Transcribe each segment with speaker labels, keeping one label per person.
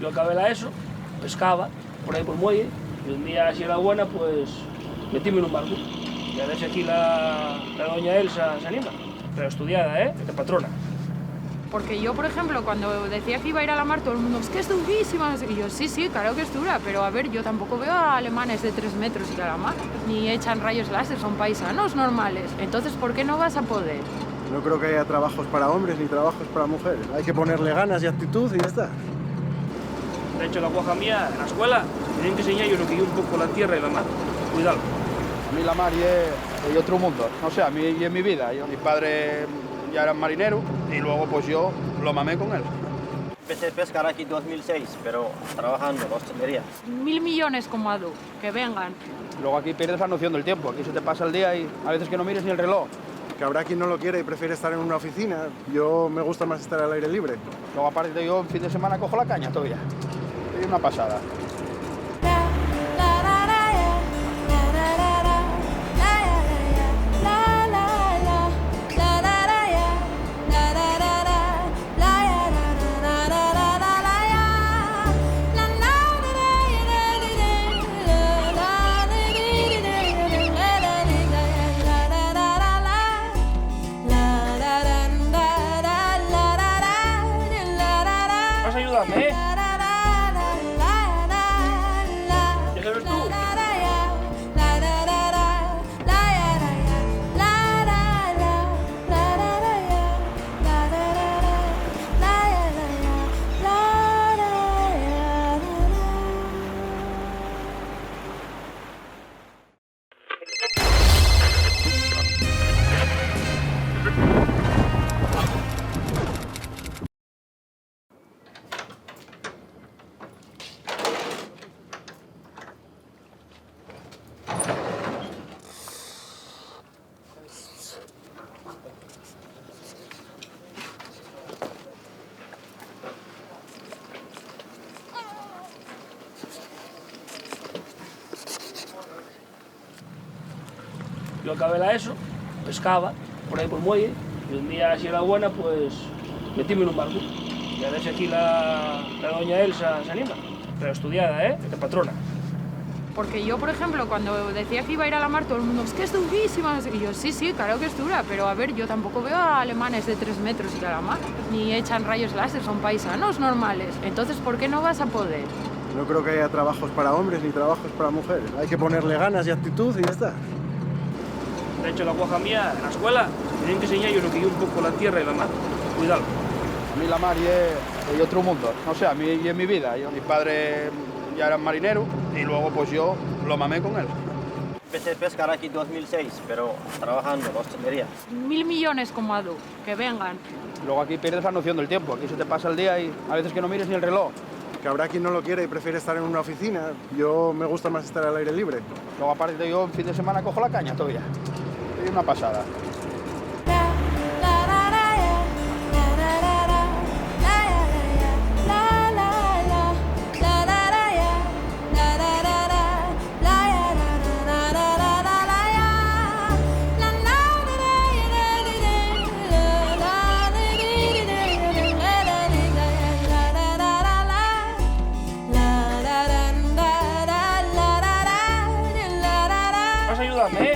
Speaker 1: Yo acabé la ESO, pescaba por ahí por el muelle, y un día, si era buena, pues metíme en un barco. Y a ver si aquí la doña Elsa se anima. Pero estudiada, de patrona.
Speaker 2: Porque yo, por ejemplo, cuando decía que iba a ir a la mar, todo el mundo, es que es durísima, no sé qué. Y yo, sí, claro que es dura, pero a ver, yo tampoco veo a alemanes de 3 metros ir a la mar, ni echan rayos láser, son paisanos normales. Entonces, ¿por qué no vas a poder?
Speaker 3: No creo que haya trabajos para hombres ni trabajos para mujeres. Hay que ponerle ganas y actitud y ya está.
Speaker 1: De hecho, la guaja mía, en la escuela, tienen que enseñar yo lo que yo un poco la tierra y la mar. Cuidado.
Speaker 4: A mí la mar es otro mundo, no sé, a mí y en mi vida. Mi padre ya era marinero y luego pues yo lo mamé con él.
Speaker 5: Empecé a pescar aquí en 2006, pero trabajando en la hostelería.
Speaker 2: 1.000 millones como Adu, que vengan.
Speaker 4: Luego aquí pierdes la noción del tiempo, aquí se te pasa el día y a veces que no mires ni el reloj.
Speaker 3: Que habrá quien no lo quiere y prefiere estar en una oficina. Yo me gusta más estar al aire libre.
Speaker 4: Luego aparte yo en fin de semana cojo la caña todavía. Es una pasada.
Speaker 1: Vas a ayudarme, ¿Ya sabes tú? Yo acabé la ESO, pescaba por ahí por el muelle, y un día, si era buena, pues metíme en un barco. Y a ver si aquí la doña Elsa se anima. Pero estudiada, de patrona.
Speaker 2: Porque yo, por ejemplo, cuando decía que iba a ir a la mar, todo el mundo, es que es durísima, no sé qué. Y yo, sí, claro que es dura, pero a ver, yo tampoco veo a alemanes de 3 metros ir a la mar, ni echan rayos láser, son paisanos normales. Entonces, ¿por qué no vas a poder?
Speaker 3: No creo que haya trabajos para hombres ni trabajos para mujeres. Hay que ponerle ganas y actitud y ya está.
Speaker 1: De hecho, la guaja mía, en la escuela, tienen que enseñar yo lo que yo un poco la tierra y la mar. Cuidado.
Speaker 4: A mí la mar es otro mundo, no sé, a mí y en mi vida. Mi padre ya era marinero y luego pues yo lo mamé con él.
Speaker 5: Empecé a pescar aquí en 2006, pero trabajando en la hostelería.
Speaker 2: 1.000 millones como Adu, que vengan.
Speaker 4: Luego aquí pierdes la noción del tiempo, aquí se te pasa el día y a veces que no mires ni el reloj.
Speaker 3: Que habrá quien no lo quiere y prefiere estar en una oficina. Yo me gusta más estar al aire libre.
Speaker 4: Luego aparte yo en fin de semana cojo la caña todavía. Es una pasada.
Speaker 1: Vas a ayudarme,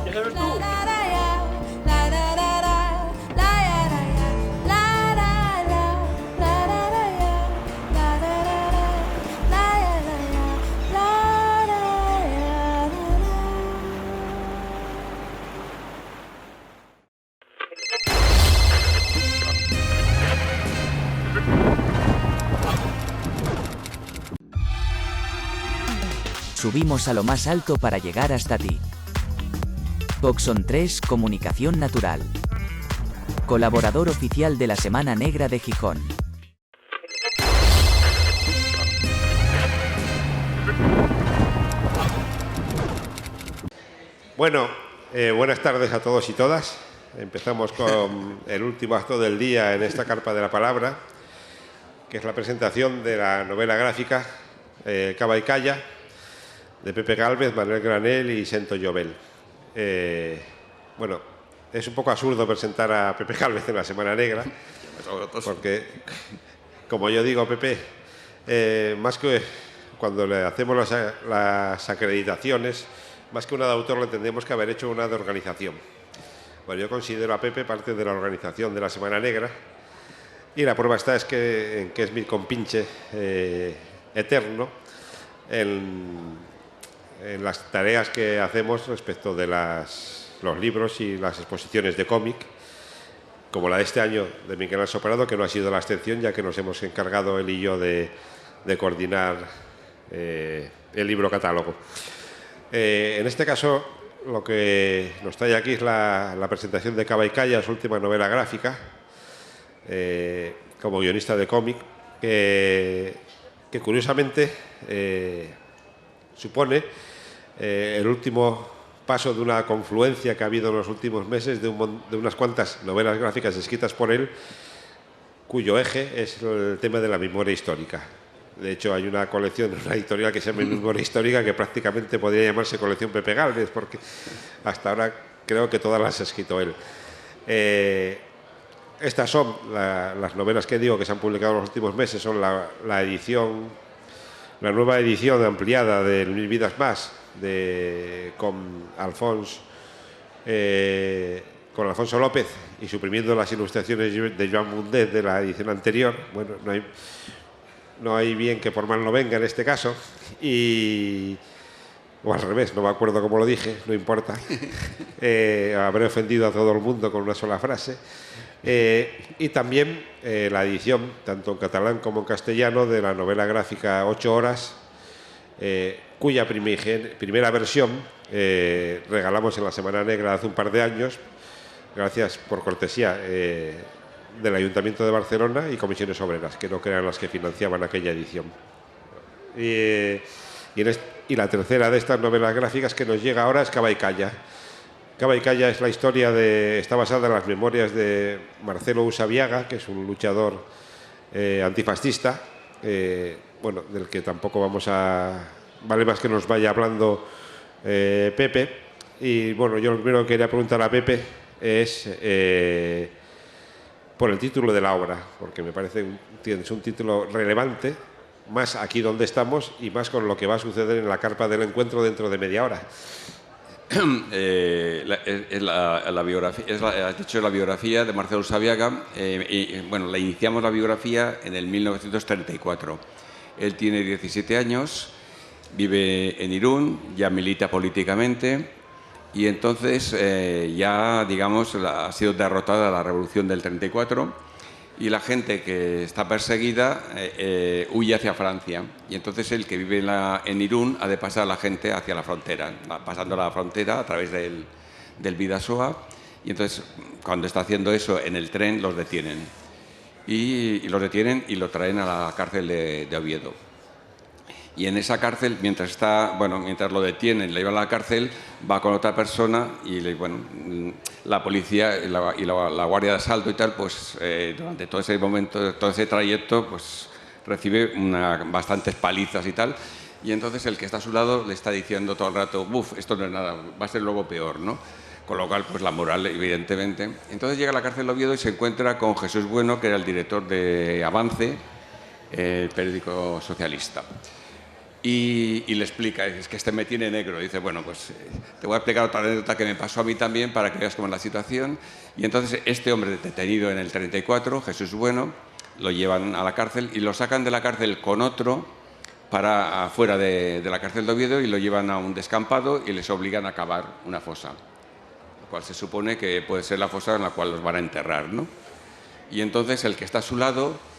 Speaker 1: ¿Ya sabes tú?
Speaker 6: Subimos a lo más alto para llegar hasta ti. Boxon 3 Comunicación Natural. Colaborador oficial de la Semana Negra de Gijón.
Speaker 7: Bueno, buenas tardes a todos y todas. Empezamos con el último acto del día en esta Carpa de la Palabra, que es la presentación de la novela gráfica Cava y Calla, de Pepe Gálvez, Manuel Granel y Sento Llobel. Bueno, es un poco absurdo presentar a Pepe Gálvez en la Semana Negra, porque, como yo digo, Pepe, más que cuando le hacemos las acreditaciones, más que una de autor, le tendríamos que haber hecho una de organización. Bueno, yo considero a Pepe parte de la organización de la Semana Negra, y la prueba está en que es mi compinche eterno en las tareas que hacemos respecto de los libros y las exposiciones de cómic, como la de este año de Miguel Ángel Prado, que no ha sido la excepción, ya que nos hemos encargado él y yo de coordinar el libro catálogo. En este caso, lo que nos trae aquí es la presentación de Cava y Calla, su última novela gráfica, como guionista de cómic, que curiosamente supone el último paso de una confluencia que ha habido en los últimos meses de unas cuantas novelas gráficas escritas por él, cuyo eje es el tema de la memoria histórica. De hecho, hay una colección, una editorial que se llama Memoria Histórica, que prácticamente podría llamarse colección Pepe Gálvez, porque hasta ahora creo que todas las ha escrito él. Estas son las novelas que digo que se han publicado en los últimos meses, son la nueva edición ampliada de 1000 vidas más, con Alfonso López, y suprimiendo las ilustraciones de Joan Mundet de la edición anterior. Bueno, no hay bien que por mal no venga en este caso, o al revés, no me acuerdo cómo lo dije, no importa. Habré ofendido a todo el mundo con una sola frase. Y también la edición, tanto en catalán como en castellano, de la novela gráfica 8 horas, cuya primera versión regalamos en la Semana Negra hace un par de años, gracias por cortesía del Ayuntamiento de Barcelona y Comisiones Obreras, que no eran las que financiaban aquella edición. Y la tercera de estas novelas gráficas que nos llega ahora es Cava y Calla. Cava y Calla es la historia está basada en las memorias de Marcelo Usabiaga, que es un luchador antifascista, del que tampoco vale más que nos vaya hablando Pepe. Y bueno, yo lo primero que quería preguntar a Pepe es por el título de la obra, porque me parece es un título relevante, más aquí donde estamos y más con lo que va a suceder en la carpa del encuentro dentro de media hora.
Speaker 8: La biografía, has dicho la biografía de Marcelo Usabiaga, la iniciamos la biografía en el 1934. Él tiene 17 años, vive en Irún, ya milita políticamente, y entonces ya, digamos, ha sido derrotada la revolución del 34 y la gente que está perseguida huye hacia Francia. Y entonces el que vive en Irún ha de pasar a la gente hacia la frontera, pasando la frontera a través del Bidasoa. Y entonces, cuando está haciendo eso en el tren, los detienen. Y los detienen y lo traen a la cárcel de Oviedo. Y en esa cárcel, mientras lo detienen, le llevan a la cárcel, va con otra persona y la policía y la guardia de asalto y tal, pues durante todo ese momento, todo ese trayecto, pues recibe bastantes palizas y tal. Y entonces el que está a su lado le está diciendo todo el rato, esto no es nada, va a ser luego peor, ¿no? Con lo cual, pues la moral, evidentemente. Entonces llega a la cárcel de Oviedo y se encuentra con Jesús Bueno, que era el director de Avance, el periódico socialista. Y le explica, es que me tiene negro. Dice, pues te voy a explicar otra anécdota que me pasó a mí también para que veas cómo es la situación. Y entonces este hombre detenido en el 34, Jesús Bueno, lo llevan a la cárcel y lo sacan de la cárcel con otro para afuera de la cárcel de Oviedo y lo llevan a un descampado y les obligan a cavar una fosa, lo cual se supone que puede ser la fosa en la cual los van a enterrar, ¿no? Y entonces el que está a su lado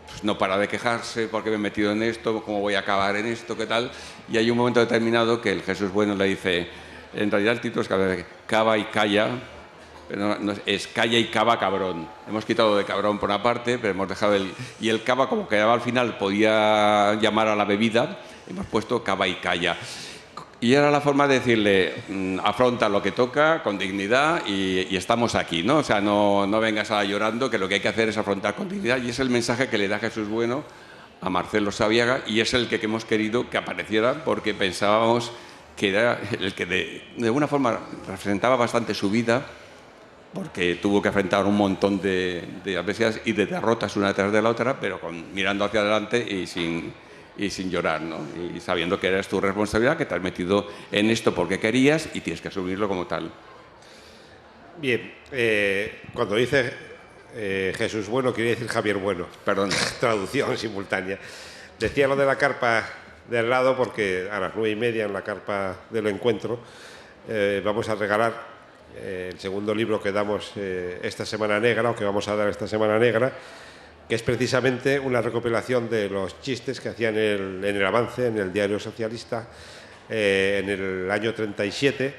Speaker 8: pues no para de quejarse, porque me he metido en esto, cómo voy a acabar en esto, qué tal. Y hay un momento determinado que el Jesús Bueno le dice, en realidad el título es Cava y Calla, pero no, es Calla y Cava cabrón. Hemos quitado de cabrón por una parte, pero hemos dejado y el cava, como quedaba al final, podía llamar a la bebida, hemos puesto Cava y Calla. Y era la forma de decirle, afronta lo que toca con dignidad y estamos aquí, ¿no? O sea, no vengas llorando, que lo que hay que hacer es afrontar con dignidad. Y es el mensaje que le da Jesús Bueno a Marcelo Usabiaga y es el que hemos querido que apareciera porque pensábamos que era el que de alguna forma representaba bastante su vida porque tuvo que enfrentar un montón de adversidades y de derrotas una detrás de la otra, pero mirando hacia adelante y sin llorar, ¿no? Y sabiendo que eres tu responsabilidad, que te has metido en esto porque querías y tienes que asumirlo como tal.
Speaker 7: Bien, cuando dice Jesús Bueno, quiere decir Javier Bueno.
Speaker 8: Perdón.
Speaker 7: Traducción simultánea. Decía lo de la carpa del lado porque a las 9:30 en la carpa del encuentro vamos a regalar el segundo libro que damos esta Semana Negra, o que vamos a dar esta Semana Negra, que es precisamente una recopilación de los chistes que hacían en el Avance, en el diario socialista, en el año 37,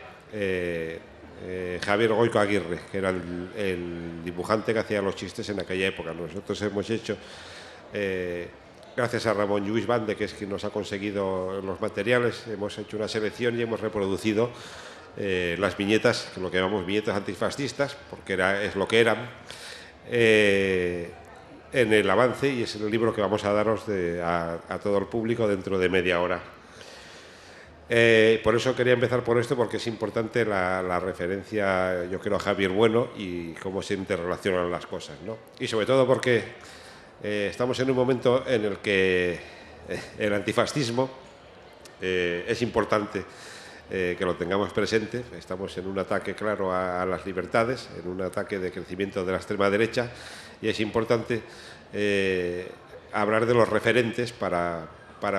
Speaker 7: Javier Goico Aguirre, que era el dibujante que hacía los chistes en aquella época. Nosotros hemos hecho, gracias a Ramón Lluís Bande, que es quien nos ha conseguido los materiales, hemos hecho una selección y hemos reproducido las viñetas, lo que llamamos viñetas antifascistas, porque es lo que eran, en el Avance, y es el libro que vamos a daros a todo el público dentro de media hora. Por eso quería empezar por esto, porque es importante la referencia, yo creo, a Javier Bueno y cómo se interrelacionan las cosas, ¿no? Y sobre todo porque estamos en un momento en el que el antifascismo es importante que lo tengamos presente. Estamos en un ataque claro a las libertades, en un ataque de crecimiento de la extrema derecha, y es importante hablar de los referentes para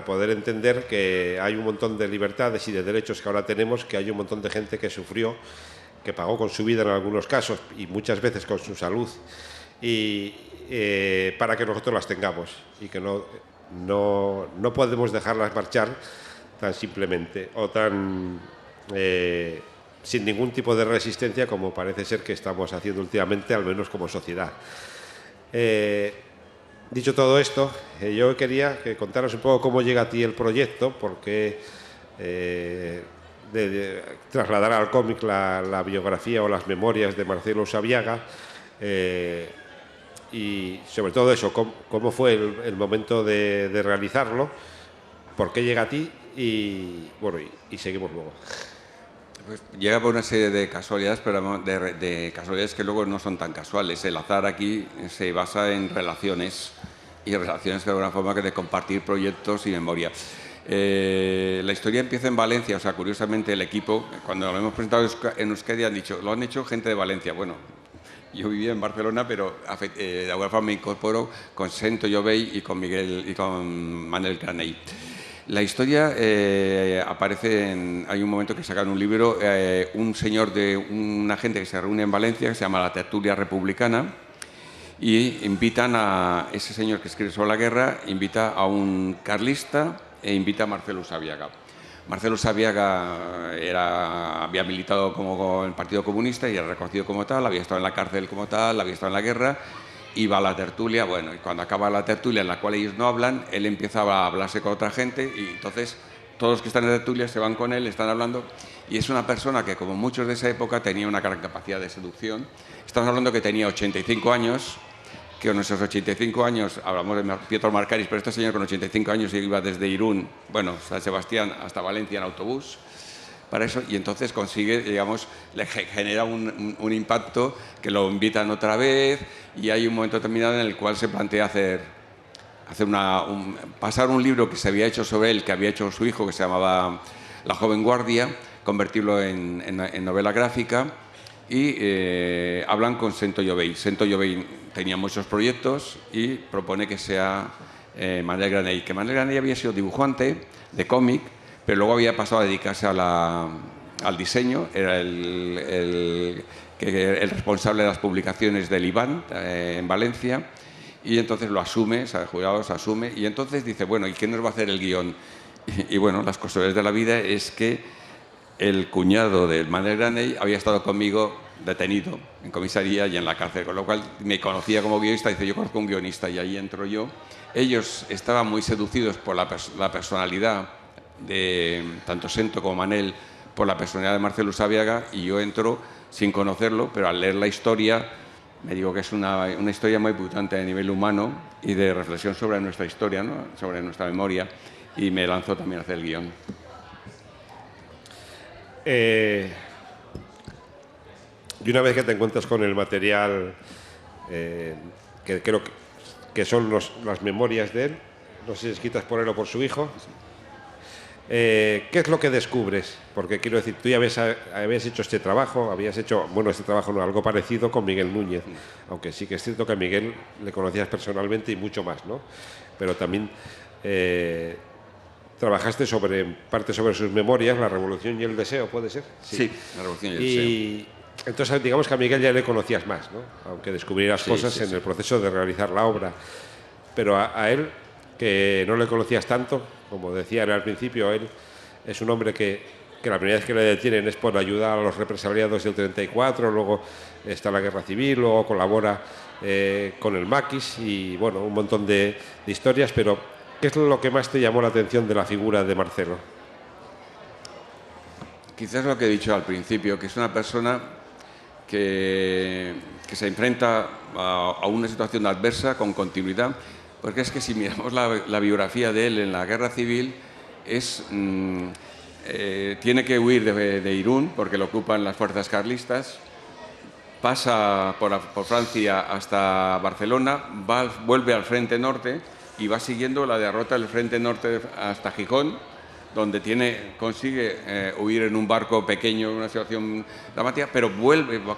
Speaker 7: poder entender que hay un montón de libertades y de derechos que ahora tenemos, que hay un montón de gente que sufrió, que pagó con su vida en algunos casos y muchas veces con su salud, y para que nosotros las tengamos, y que no podemos dejarlas marchar tan simplemente o tan sin ningún tipo de resistencia como parece ser que estamos haciendo últimamente, al menos como sociedad. Dicho todo esto, yo quería que contaras un poco cómo llega a ti el proyecto, porque de trasladar al cómic la biografía o las memorias de Marcelo Usabiaga, y sobre todo eso, cómo fue el momento de realizarlo, por qué llega a ti, y bueno, y seguimos luego.
Speaker 8: Pues llega por una serie de casualidades, pero de casualidades que luego no son tan casuales. El azar aquí se basa en relaciones, y relaciones de alguna forma que de compartir proyectos y memoria. La historia empieza en Valencia, o sea, curiosamente el equipo, cuando lo hemos presentado en Euskadi, han dicho, lo han hecho gente de Valencia. Bueno, yo vivía en Barcelona, pero de alguna forma me incorporo con Sento Jovell y con Miguel y con Manel Granell. La historia aparece hay un momento que sacan un libro, un señor de una gente que se reúne en Valencia, que se llama la Tertulia Republicana, y invitan a ese señor que escribe sobre la guerra, invita a un carlista e invita a Marcelo Usabiaga. Marcelo Usabiaga había militado como el Partido Comunista y era reconocido como tal, había estado en la cárcel como tal, había estado en la guerra. Iba a la tertulia, bueno, y cuando acaba la tertulia en la cual ellos no hablan, él empieza a hablarse con otra gente, y entonces todos los que están en la tertulia se van con él, están hablando, y es una persona que, como muchos de esa época, tenía una gran capacidad de seducción. Estamos hablando que tenía 85 años, que con nuestros 85 años, hablamos de Pietro Marcaris, pero este señor con 85 años iba desde Irún, bueno, San Sebastián hasta Valencia en autobús, para eso, y entonces consigue, digamos, le genera un impacto que lo invitan otra vez, y hay un momento determinado en el cual se plantea pasar un libro que se había hecho sobre él, que había hecho su hijo, que se llamaba La joven guardia, convertirlo en novela gráfica, y hablan con Sento Jovell. Sento Jovell tenía muchos proyectos y propone que sea Manel Granell, que Manel Granell había sido dibujante de cómic, pero luego había pasado a dedicarse al diseño, era el responsable de las publicaciones del Iván en Valencia, y entonces lo asume, se asume, y entonces dice, bueno, ¿y quién nos va a hacer el guión? Y bueno, las casualidades de la vida es que el cuñado de Manel Granell había estado conmigo detenido en comisaría y en la cárcel, con lo cual me conocía como guionista, dice, yo conozco un guionista, y ahí entro yo. Ellos estaban muy seducidos por la personalidad de tanto Sento como Manel, por la personalidad de Marcelo Usabiaga, y yo entro sin conocerlo, pero al leer la historia me digo que es una historia muy importante a nivel humano y de reflexión sobre nuestra historia, ¿no? Sobre nuestra memoria, y me lanzo también a hacer el guión.
Speaker 7: Y una vez que te encuentras con el material, que creo que son las memorias de él, no sé si escritas por él o por su hijo, ¿qué es lo que descubres? Porque quiero decir, tú ya habías hecho este trabajo, este trabajo no, algo parecido con Miguel Núñez, aunque sí que es cierto que a Miguel le conocías personalmente y mucho más, ¿no? Pero también trabajaste parte sobre sus memorias, La Revolución y el Deseo, ¿puede ser?
Speaker 8: Sí, La Revolución y el Deseo.
Speaker 7: Entonces, digamos que a Miguel ya le conocías más, ¿no? Aunque descubrieras cosas en el proceso de realizar la obra. Pero a él, que no le conocías tanto, como decía al principio, él es un hombre que la primera vez que le detienen es por ayudar a los represaliados del 34, luego está la Guerra Civil, luego colabora con el Maquis y, bueno, un montón de historias, pero ¿qué es lo que más te llamó la atención de la figura de Marcelo?
Speaker 8: Quizás lo que he dicho al principio, que es una persona que se enfrenta a una situación adversa con continuidad, porque es que si miramos la biografía de él en la Guerra Civil, tiene que huir de Irún porque lo ocupan las fuerzas carlistas, pasa por Francia hasta Barcelona, vuelve al Frente Norte y va siguiendo la derrota del Frente Norte hasta Gijón, donde consigue huir en un barco pequeño en una situación dramática, pero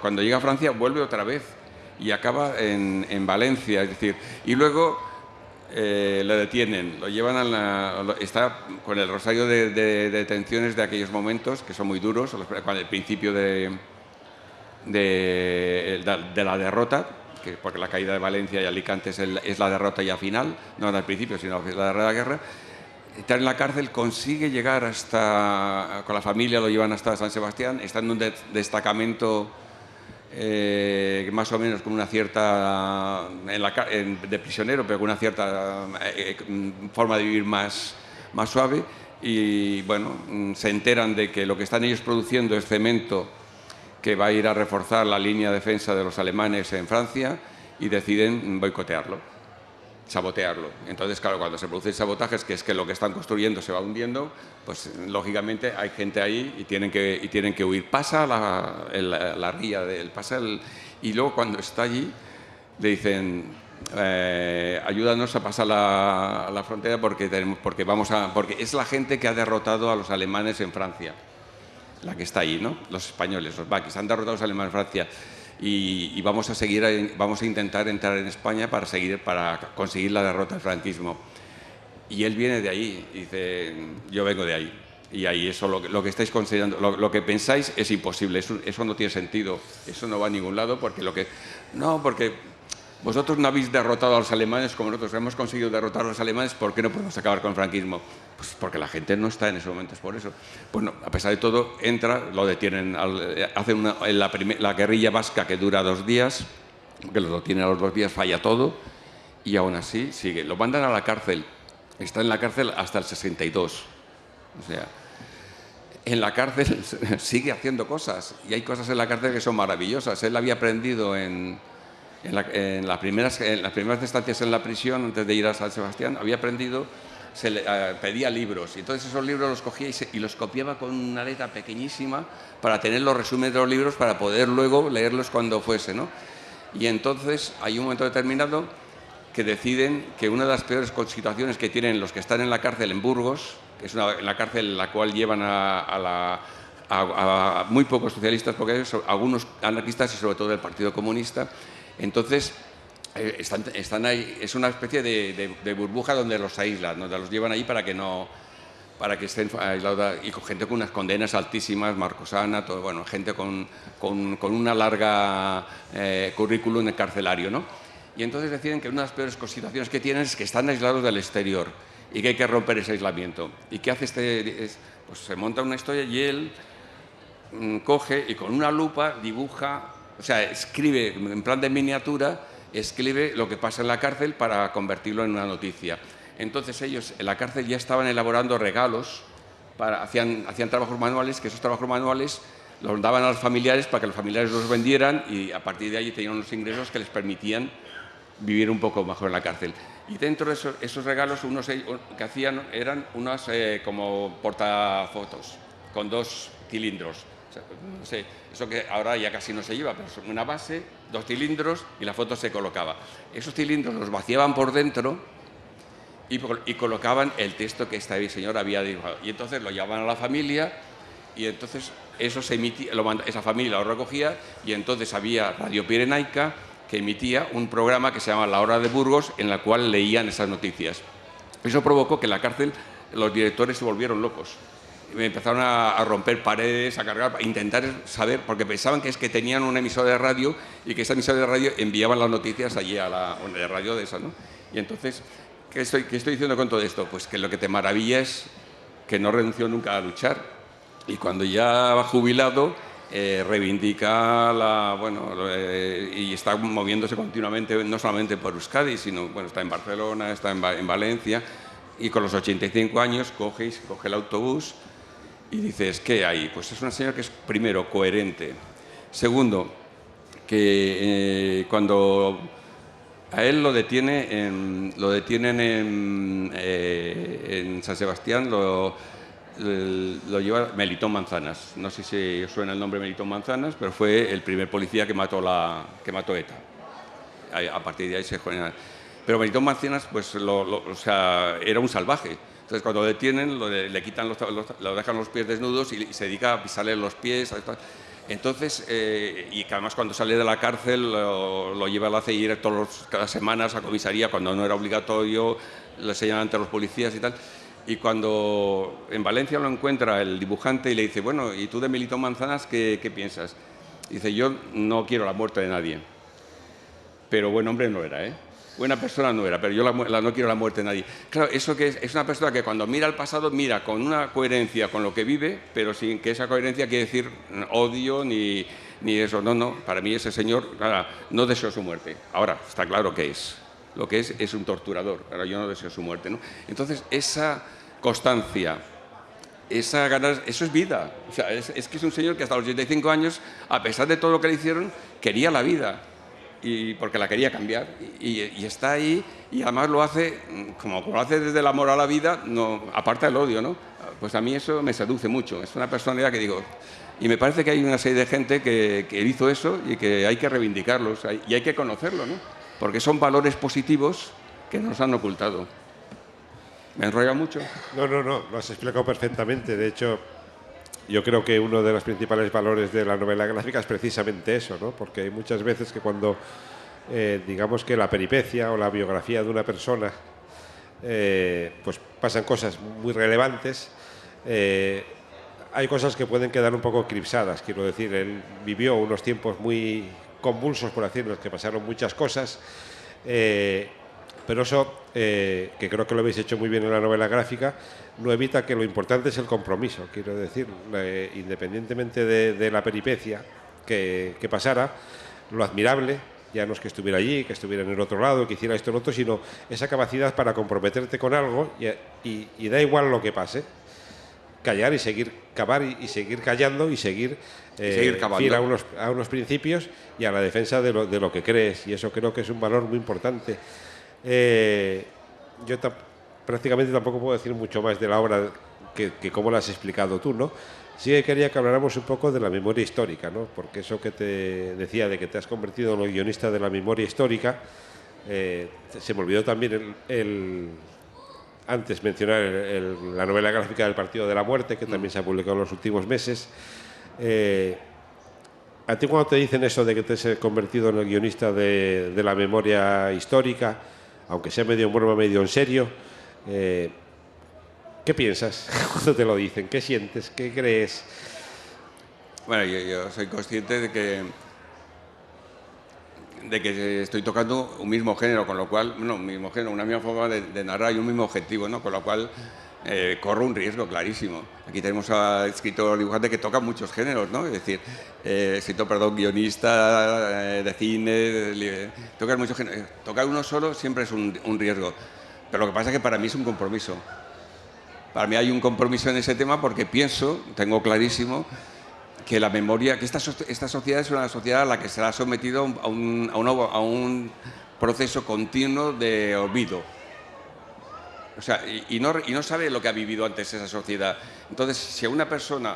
Speaker 8: cuando llega a Francia vuelve otra vez y acaba en Valencia, es decir, y luego le detienen, lo llevan está con el rosario de detenciones de aquellos momentos que son muy duros, con el principio de la derrota, porque la caída de Valencia y Alicante es la derrota ya final, no al principio, sino que es la guerra. Está en la cárcel, consigue llegar con la familia, lo llevan hasta San Sebastián, está en un destacamento más o menos con una cierta, de prisionero, pero con una cierta forma de vivir más suave, y bueno, se enteran de que lo que están ellos produciendo es cemento que va a ir a reforzar la línea de defensa de los alemanes en Francia, y deciden boicotearlo, sabotearlo. Entonces, claro, cuando se producen sabotajes, que es que lo que están construyendo se va hundiendo, pues lógicamente hay gente ahí y tienen que huir. Pasa la ría de él, y luego cuando está allí le dicen ayúdanos a pasar la frontera porque es la gente que ha derrotado a los alemanes en Francia, la que está ahí, ¿no? Los españoles, los maquis, han derrotado a los alemanes en Francia. Y vamos a intentar entrar en España para conseguir la derrota del franquismo. Y él viene de ahí, y dice, yo vengo de ahí. Y ahí eso, lo que estáis considerando, lo que pensáis es imposible, eso no tiene sentido, eso no va a ningún lado, porque porque vosotros no habéis derrotado a los alemanes como nosotros hemos conseguido derrotar a los alemanes, ¿por qué no podemos acabar con el franquismo? Pues porque la gente no está en ese momento, es por eso. Bueno, a pesar de todo, lo detienen, hacen la guerrilla vasca que dura 2 días, que lo detienen a los 2 días, falla todo, y aún así sigue. Lo mandan a la cárcel, está en la cárcel hasta el 62. O sea, en la cárcel sigue haciendo cosas, y hay cosas en la cárcel que son maravillosas. Él había aprendido en las primeras estancias en la prisión, antes de ir a San Sebastián, había aprendido, pedía libros, y entonces esos libros los cogía y los copiaba con una letra pequeñísima para tener los resúmenes de los libros para poder luego leerlos cuando fuese, ¿no? Y entonces hay un momento determinado que deciden que una de las peores situaciones que tienen los que están en la cárcel en Burgos, que es la cárcel en la cual llevan a muy pocos socialistas, porque hay algunos anarquistas y sobre todo del Partido Comunista. Entonces, están ahí, es una especie de burbuja donde los aíslan, donde los llevan ahí para que estén aislados, y con gente con unas condenas altísimas, Marcosana, todo, bueno, gente con una larga currículum carcelario, ¿no? Y entonces deciden que una de las peores situaciones que tienen es que están aislados del exterior y que hay que romper ese aislamiento. ¿Y qué hace pues se monta una historia y él coge y con una lupa dibuja, o sea, escribe en plan de miniatura, escribe lo que pasa en la cárcel para convertirlo en una noticia. Entonces ellos en la cárcel ya estaban elaborando regalos, hacían trabajos manuales, que esos trabajos manuales los daban a los familiares para que los familiares los vendieran, y a partir de ahí tenían unos ingresos que les permitían vivir un poco mejor en la cárcel. Y dentro de esos regalos, unos que hacían eran unas como portafotos con 2 cilindros. O sea, no sé, eso que ahora ya casi no se lleva, pero son una base, 2 cilindros y la foto se colocaba. Esos cilindros los vaciaban por dentro y colocaban el texto que esta señora había dibujado. Y entonces lo llevaban a la familia y entonces eso se emitía, esa familia lo recogía y entonces había Radio Pirenaica que emitía un programa que se llama La Hora de Burgos, en la cual leían esas noticias. Eso provocó que en la cárcel los directores se volvieron locos. Me empezaron a romper paredes, a cargar, a intentar saber, porque pensaban que es que tenían una emisora de radio y que esa emisora de radio enviaban las noticias allí a la de radio de esa, ¿no? Y entonces, ¿qué estoy diciendo con todo esto? Pues que lo que te maravilla es que no renunció nunca a luchar. Y cuando ya va jubilado, reivindica y está moviéndose continuamente, no solamente por Euskadi, sino, bueno, está en Barcelona, está en Valencia, y con los 85 años coge el autobús y dices, ¿qué hay? Pues es una señora que es, primero, coherente. Segundo, que cuando a él lo detienen en San Sebastián, lo lleva Melitón Manzanas. No sé si os suena el nombre Melitón Manzanas, pero fue el primer policía que mató ETA. A partir de ahí se juega. Pero Melitón Manzanas, pues, era un salvaje. Entonces, cuando lo detienen, le quitan lo dejan los pies desnudos y se dedica a pisarle los pies. Entonces, y que además cuando sale de la cárcel lo lleva a ir cada semana a comisaría, cuando no era obligatorio, le enseñan ante los policías y tal. Y cuando en Valencia lo encuentra el dibujante y le dice, bueno, ¿y tú de Melitón Manzanas qué piensas? Dice, yo no quiero la muerte de nadie. Pero buen hombre no era, ¿eh? Buena persona no era, pero yo no quiero la muerte de nadie. Claro, eso que es una persona que cuando mira al pasado, mira con una coherencia con lo que vive, pero sin que esa coherencia quiere decir odio ni eso. No, para mí ese señor, no deseo su muerte. Ahora, está claro que es. Lo que es un torturador. Ahora, yo no deseo su muerte, ¿no? Entonces, esa constancia, esa ganas, eso es vida. O sea, es que es un señor que hasta los 85 años, a pesar de todo lo que le hicieron, quería la vida. Y porque la quería cambiar y está ahí y además lo hace como lo hace desde el amor a la vida, no, aparte del odio, ¿no? Pues a mí eso me seduce mucho. Es una personalidad que digo, y me parece que hay una serie de gente que hizo eso y que hay que reivindicarlos y hay que conocerlo, ¿no? Porque son valores positivos que nos han ocultado. ¿Me enrolla mucho?
Speaker 7: No, lo has explicado perfectamente. De hecho, yo creo que uno de los principales valores de la novela gráfica es precisamente eso, ¿no? Porque hay muchas veces que cuando, digamos que la peripecia o la biografía de una persona, pues pasan cosas muy relevantes, hay cosas que pueden quedar un poco eclipsadas. Quiero decir, él vivió unos tiempos muy convulsos, por decirlo, en los que pasaron muchas cosas, pero eso, que creo que lo habéis hecho muy bien en la novela gráfica, no evita que lo importante es el compromiso. Quiero decir, independientemente de la peripecia que pasara, lo admirable ya no es que estuviera allí, que estuviera en el otro lado, que hiciera esto o lo otro, sino esa capacidad para comprometerte con algo y da igual lo que pase, callar y seguir cavar y seguir callando y seguir fiel a unos principios y a la defensa de lo que crees, y eso creo que es un valor muy importante. Yo prácticamente tampoco puedo decir mucho más de la obra que cómo la has explicado tú, ¿no? Sí que quería que habláramos un poco de la memoria histórica, ¿no? Porque eso que te decía de que te has convertido en el guionista de la memoria histórica, se me olvidó también antes mencionar la novela gráfica del Partido de la Muerte, que también se ha publicado en los últimos meses. A ti, cuando te dicen eso de que te has convertido en el guionista de la memoria histórica, aunque sea medio en broma, medio en serio, ¿qué piensas cuando te lo dicen? ¿Qué sientes? ¿Qué crees?
Speaker 8: Bueno, yo soy consciente de que estoy tocando un mismo género, con lo cual, un mismo género, una misma forma de narrar y un mismo objetivo, ¿no? Con lo cual corro un riesgo clarísimo. Aquí tenemos a escritor dibujante que toca muchos géneros, ¿no? Es decir, guionista de cine, tocar muchos géneros. Tocar uno solo siempre es un riesgo. Pero lo que pasa es que para mí es un compromiso. Para mí hay un compromiso en ese tema porque tengo clarísimo que la memoria, que esta sociedad es una sociedad a la que se ha sometido a un proceso continuo de olvido. O sea, y no sabe lo que ha vivido antes esa sociedad. Entonces, si a una persona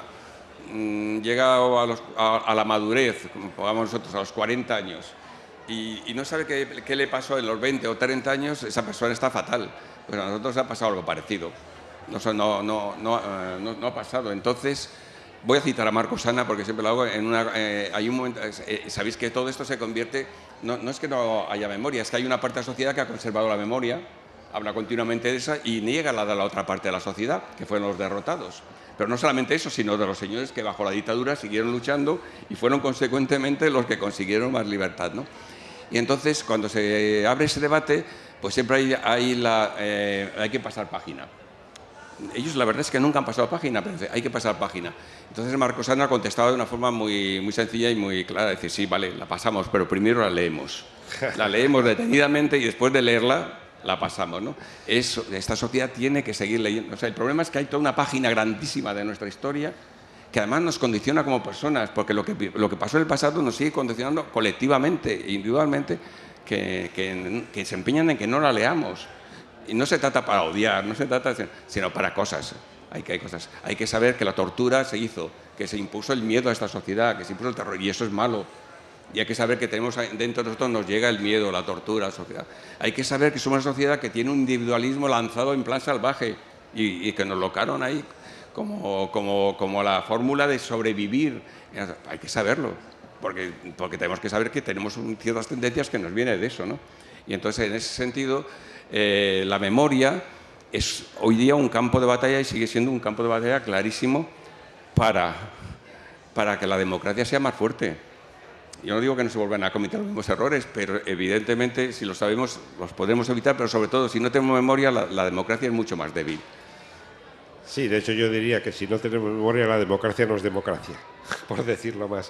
Speaker 8: llega a la madurez, como pongamos nosotros, a los 40 años, y no sabe qué le pasó en los 20 o 30 años, esa persona está fatal. Pues a nosotros ha pasado algo parecido. No ha pasado. Entonces, voy a citar a Marcos Ana porque siempre lo hago. Hay un momento, sabéis que todo esto se convierte, no es que no haya memoria, es que hay una parte de la sociedad que ha conservado la memoria, habla continuamente de esa y niega la de la otra parte de la sociedad, que fueron los derrotados. Pero no solamente eso, sino de los señores que bajo la dictadura siguieron luchando y fueron consecuentemente los que consiguieron más libertad, ¿no? Y entonces, cuando se abre ese debate, pues siempre hay que pasar página. Ellos la verdad es que nunca han pasado página, pero hay que pasar página. Entonces Marcos Ana contestaba de una forma muy sencilla y muy clara, decir, sí, vale, la pasamos, pero primero la leemos. La leemos detenidamente y después de leerla, la pasamos, ¿no? Esta sociedad tiene que seguir leyendo. O sea, el problema es que hay toda una página grandísima de nuestra historia que además nos condiciona como personas, porque lo que pasó en el pasado nos sigue condicionando colectivamente e individualmente, que se empeñan en que no la leamos. Y no se trata para odiar, no se trata sino para cosas. Hay que saber que la tortura se hizo, que se impuso el miedo a esta sociedad, que se impuso el terror, y eso es malo. Y hay que saber que tenemos dentro de nosotros nos llega el miedo, la tortura, la sociedad. Hay que saber que somos una sociedad que tiene un individualismo lanzado en plan salvaje y que nos locaron ahí como la fórmula de sobrevivir. Hay que saberlo, porque tenemos que saber que tenemos ciertas tendencias que nos vienen de eso, ¿no? Y entonces, en ese sentido, la memoria es hoy día un campo de batalla y sigue siendo un campo de batalla clarísimo para que la democracia sea más fuerte. Yo no digo que no se vuelvan a cometer los mismos errores, pero evidentemente, si lo sabemos, los podemos evitar, pero sobre todo, si no tenemos memoria, la democracia es mucho más débil.
Speaker 7: Sí, de hecho yo diría que si no tenemos memoria, la democracia no es democracia, por decirlo más.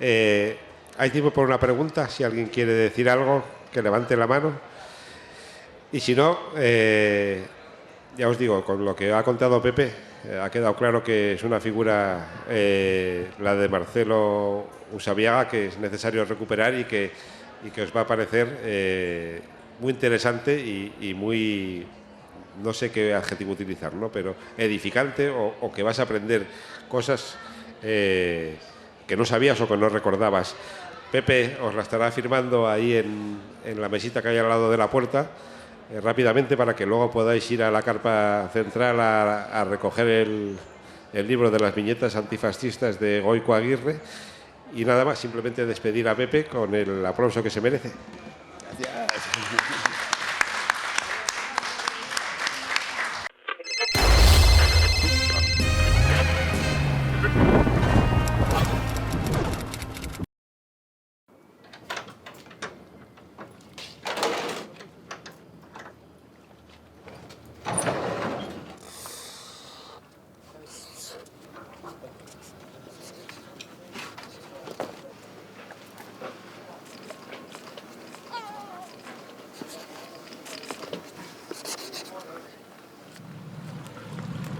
Speaker 7: ¿Hay tiempo por una pregunta? Si alguien quiere decir algo, que levante la mano. Y si no, ya os digo, con lo que ha contado Pepe, ha quedado claro que es una figura, la de Marcelo Usabiaga, que es necesario recuperar y que os va a parecer muy interesante y muy, no sé qué adjetivo utilizar, ¿no? Pero edificante o que vas a aprender cosas que no sabías o que no recordabas. Pepe os la estará firmando ahí en la mesita que hay al lado de la puerta, rápidamente, para que luego podáis ir a la carpa central a recoger el libro de las viñetas antifascistas de Goico Aguirre. Y nada más, simplemente despedir a Pepe con el aplauso que se merece.
Speaker 4: Gracias.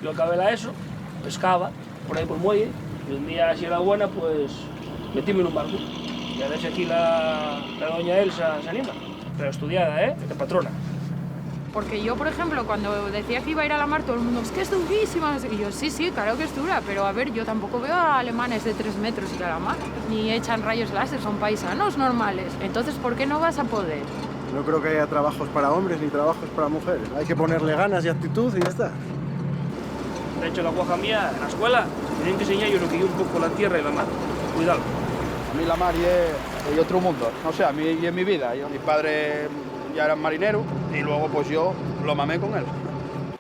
Speaker 1: Yo acabé la ESO, pescaba por ahí por el muelle, y un día, si era buena, pues metíme en un barco. Y a ver si aquí la doña Elsa se anima. Pero estudiada, de patrona.
Speaker 2: Porque yo, por ejemplo, cuando decía que iba a ir a la mar, todo el mundo, es que es durísima. Y yo, sí, claro que es dura, pero a ver, yo tampoco veo a alemanes de 3 metros y a la mar, ni echan rayos láser, son paisanos normales. Entonces, ¿por qué no vas a poder?
Speaker 3: No creo que haya trabajos para hombres ni trabajos para mujeres. Hay que ponerle ganas y actitud y ya está.
Speaker 1: De hecho, la guaja mía, en la escuela, tienen que enseñar yo lo que yo un poco la tierra y la mar. Cuidado.
Speaker 4: A mí la mar es otro mundo. No sé, a mí y en mi vida. Mi padre ya era marinero y luego pues yo lo mamé con él.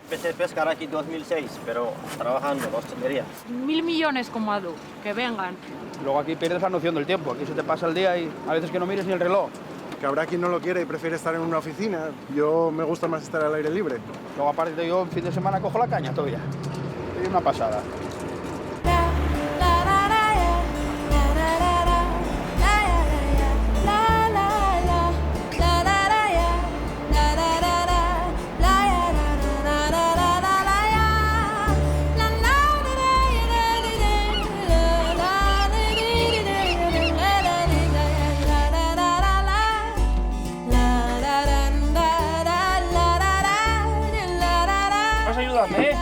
Speaker 5: Empecé a pescar aquí en 2006, pero trabajando en la hostelería.
Speaker 2: 1000 millones como Adu, que vengan.
Speaker 4: Luego aquí pierdes la noción del tiempo. Aquí se te pasa el día y a veces que no mires ni el reloj.
Speaker 3: Que habrá quien no lo quiere y prefiere estar en una oficina. Yo me gusta más estar al aire libre.
Speaker 4: Luego aparte yo en fin de semana cojo la caña todavía. Es una pasada.
Speaker 1: Vas a ayudarme,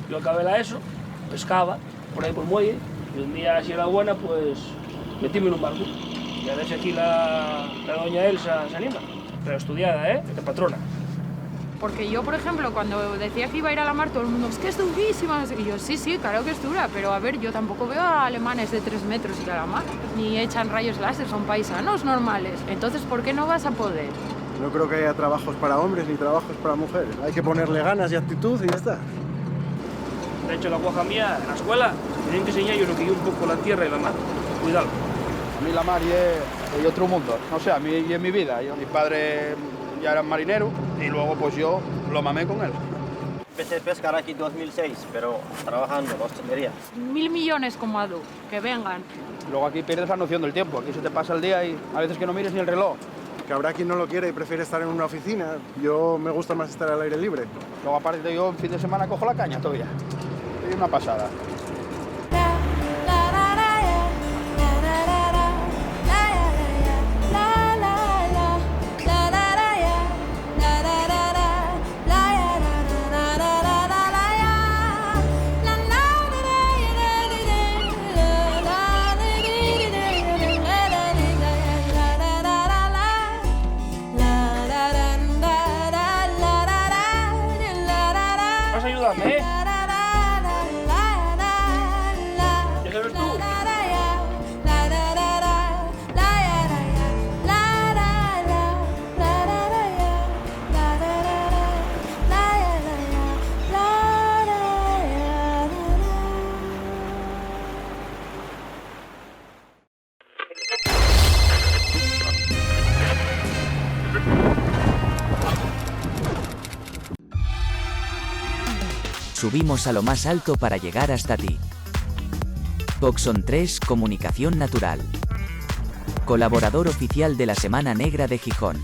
Speaker 1: Yo acabé la ESO, pescaba por ahí por el muelle, y un día, si era buena, pues metíme en un barco. Y a ver si aquí la doña Elsa se anima. Pero estudiada, ¿eh? De patrona.
Speaker 2: Porque yo, por ejemplo, cuando decía que iba a ir a la mar, todo el mundo, es que es durísima. Y yo, sí, sí, claro que es dura, pero a ver, yo tampoco veo a alemanes de 3 metros ir a la mar, ni echan rayos láser, son paisanos normales. Entonces, ¿por qué no vas a poder?
Speaker 3: No creo que haya trabajos para hombres ni trabajos para mujeres. Hay que ponerle ganas y actitud y ya está.
Speaker 1: De hecho, la guaja mía, en la escuela, tenían que enseñar yo lo que yo un poco la tierra y la mar. Cuidado.
Speaker 4: A mí la mar es otro mundo. No sé, a mí y en mi vida. Mi padre ya era marinero y luego pues yo lo mamé con él.
Speaker 5: Empecé a pescar aquí en 2006, pero trabajando en hostelería.
Speaker 2: 1000 millones como Adu, que vengan.
Speaker 4: Luego aquí pierdes la noción del tiempo. Aquí se te pasa el día y a veces que no mires ni el reloj.
Speaker 3: Que habrá quien no lo quiere y prefiere estar en una oficina. Yo me gusta más estar al aire libre.
Speaker 4: Luego aparte yo en fin de semana cojo la caña todavía. Es una pasada.
Speaker 1: Vas a ayudarme, ¿eh? ¿Ya sabes tú?
Speaker 6: Subimos a lo más alto para llegar hasta ti. Coxon 3 Comunicación Natural. Colaborador oficial de la Semana Negra de Gijón.